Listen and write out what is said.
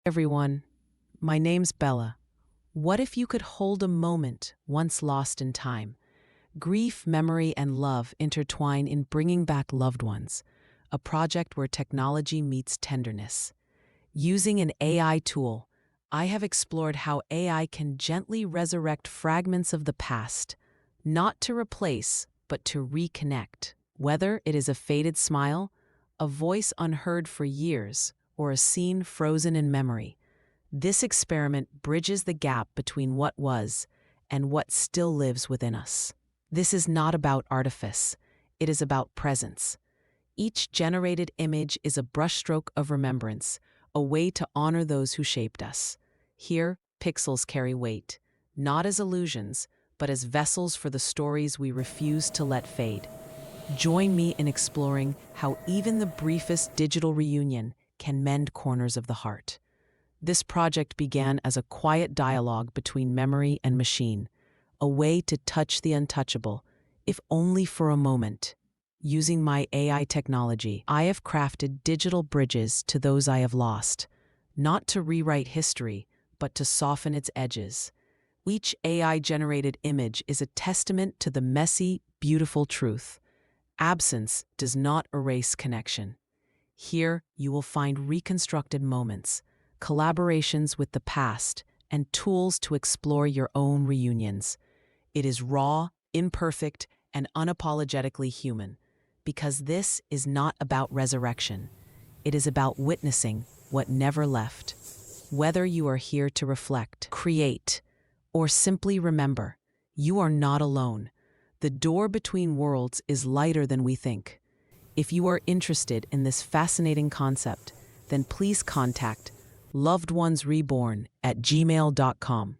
Everyone, my name's Bella. What if you could hold a moment once lost in time? Grief, memory, and love intertwine in bringing back loved ones, a project where technology meets tenderness. Using an AI tool, I have explored how AI can gently resurrect fragments of the past, not to replace, but to reconnect. Whether it is a faded smile, a voice unheard for years, or a scene frozen in memory, this experiment bridges the gap between what was and what still lives within us. This is not about artifice, it is about presence. Each generated image is a brushstroke of remembrance, a way to honor those who shaped us. Here, pixels carry weight, not as illusions, but as vessels for the stories we refuse to let fade. Join me in exploring how even the briefest digital reunion can mend corners of the heart. This project began as a quiet dialogue between memory and machine, a way to touch the untouchable, if only for a moment. Using my AI technology, I have crafted digital bridges to those I have lost, not to rewrite history, but to soften its edges. Each AI-generated image is a testament to the messy, beautiful truth. Absence does not erase connection. Here, you will find reconstructed moments, collaborations with the past, and tools to explore your own reunions. It is raw, imperfect, and unapologetically human, because this is not about resurrection. It is about witnessing what never left. Whether you are here to reflect, create, or simply remember, you are not alone. The door between worlds is lighter than we think. If you are interested in this fascinating concept, then please contact lovedonesreborn@gmail.com.